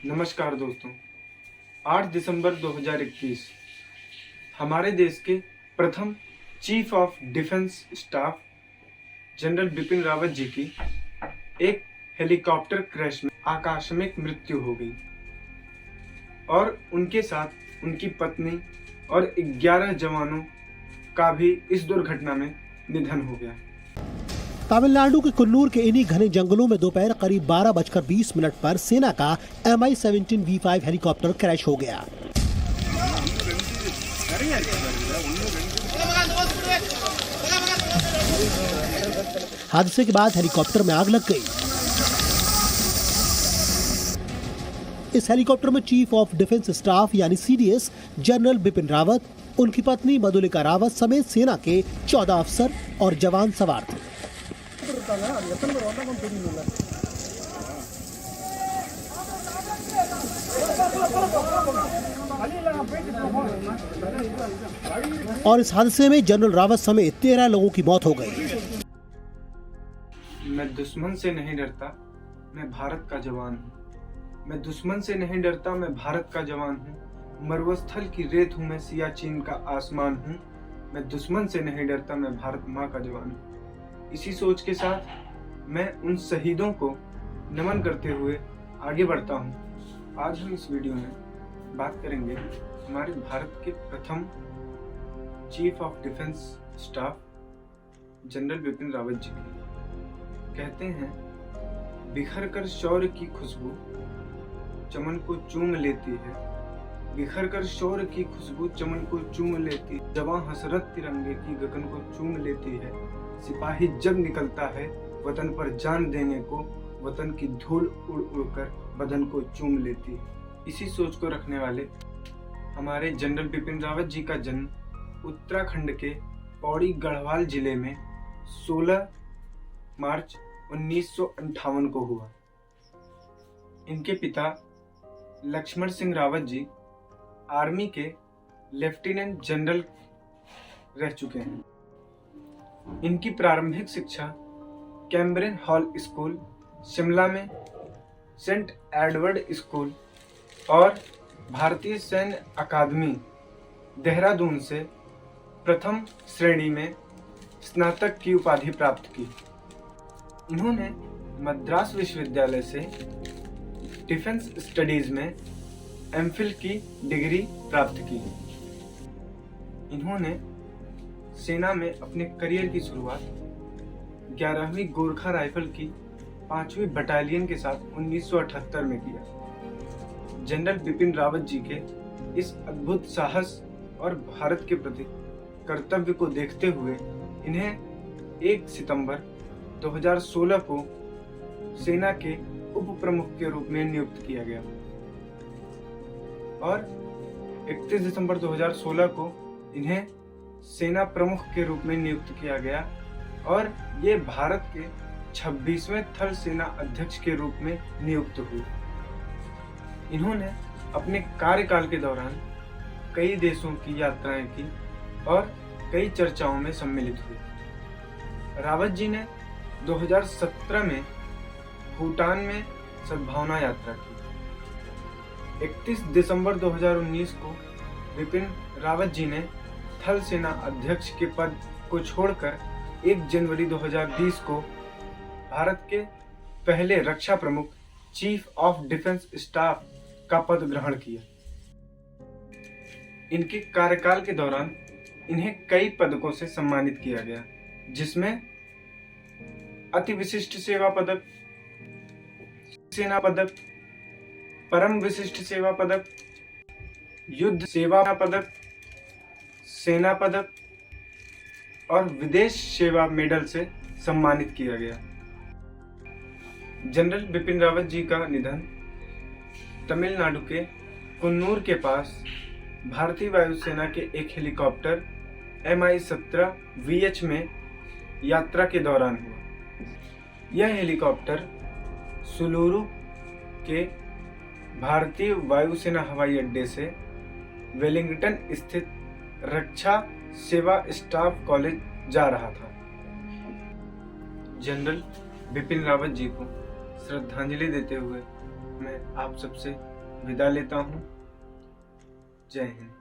नमस्कार दोस्तों, 8 दिसंबर 2021 हमारे देश के प्रथम chief of defence staff general Bipin Rawat ji की एक हेलीकॉप्टर क्रैश में आकस्मिक मृत्यु हो गई और उनके साथ उनकी पत्नी और 11 जवानों का भी इस दुर्घटना में निधन हो गया। तमिलनाडु के कुन्नूर के इन्हीं घने जंगलों में दोपहर करीब 12:20 पर सेना का Mi-17 V5 हेलीकॉप्टर क्रैश हो गया। हादसे के बाद हेलीकॉप्टर में आग लग गई। इस हेलीकॉप्टर में चीफ ऑफ डिफेंस स्टाफ यानी CDS जनरल बिपिन रावत, उनकी पत्नी मधुलिका रावत समेत सेना के 14 अफसर और जवान सवार थे। और इस हादसे में जनरल रावत समेत 13 लोगों की मौत हो गई। मैं दुश्मन से नहीं डरता, मैं भारत का जवान हूँ। मैं दुश्मन से नहीं डरता, मैं भारत का जवान हूँ। मरुस्थल की रेत हूँ मैं, सियाचिन का आसमान हूँ। मैं दुश्मन से नहीं डरता, मैं भारत माँ का जवान हूँ। इसी सोच के साथ मैं उन शहीदों को नमन करते हुए आगे बढ़ता हूँ। आज हम इस वीडियो में बात करेंगे हमारे भारत के प्रथम chief of defence staff general Bipin Rawat ji की। कहते हैं, बिखर कर शौर्य की खुशबू चमन को चूम लेती है। बिखर कर शौर्य की खुशबू चमन को चूम लेती, जवां हसरत तिरंगे की गगन को चूम लेती है। सिपाही जब निकलता है वतन पर जान देने को, वतन की धूल उड़ उड़कर बदन को चूम लेती है। इसी सोच को रखने वाले हमारे जनरल बिपिन रावत जी का जन्म उत्तराखंड के पौड़ी गढ़वाल जिले में 16 मार्च 1958 को हुआ। इनके पिता लक्ष्मण सिंह रावत जी आर्मी के लेफ्टिनेंट जनरल रह चुके हैं। इनकी प्रारंभिक शिक्षा कैम्ब्रिज हॉल स्कूल शिमला में, सेंट एडवर्ड स्कूल और भारतीय सैन्य अकादमी देहरादून से प्रथम श्रेणी में स्नातक की उपाधि प्राप्त की। इन्होंने मद्रास विश्वविद्यालय से डिफेंस स्टडीज में MPhil की डिग्री प्राप्त की। इन्होंने सेना में अपने करियर की शुरुआत 11वीं गोरखा राइफल की 5वीं बटालियन के साथ 1978 में किया। जनरल बिपिन रावत जी के इस अद्भुत साहस और भारत के प्रति कर्तव्य को देखते हुए इन्हें 1 सितंबर 2016 को सेना के उप प्रमुख के रूप में नियुक्त किया गया और 31 दिसंबर 2016 को इन्हें सेना प्रमुख के रूप में नियुक्त किया गया और ये भारत के 26वें थल सेना अध्यक्ष के रूप में नियुक्त हुए। इन्होंने अपने कार्यकाल के दौरान कई देशों की यात्राएं की और कई चर्चाओं में सम्मिलित हुए। रावत जी ने 2017 में भूटान में सद्भावना यात्रा की। 31 दिसंबर 2019 को बिपिन रावत जी ने थल सेना अध्यक्ष के पद को छोड़कर 1 जनवरी 2020 को भारत के पहले रक्षा प्रमुख चीफ ऑफ डिफेंस स्टाफ का पद ग्रहण किया। इनके कार्यकाल के दौरान इन्हें कई पदकों से सम्मानित किया गया, जिसमें अति विशिष्ट सेवा पदक, सेना पदक, परम विशिष्ट सेवा पदक, युद्ध सेवा पदक, सेना पदक और विदेश सेवा मेडल से सम्मानित किया गया। जनरल बिपिन रावत जी का निधन तमिलनाडु के कुन्नूर के पास भारतीय वायुसेना के एक हेलीकॉप्टर Mi-17 VH में यात्रा के दौरान हुआ। यह हेलीकॉप्टर सुलूरू के भारतीय वायुसेना हवाई अड्डे से वेलिंगटन स्थित रक्षा सेवा स्टाफ कॉलेज जा रहा था। जनरल बिपिन रावत जी को श्रद्धांजलि देते हुए मैं आप सबसे विदा लेता हूँ। जय हिंद।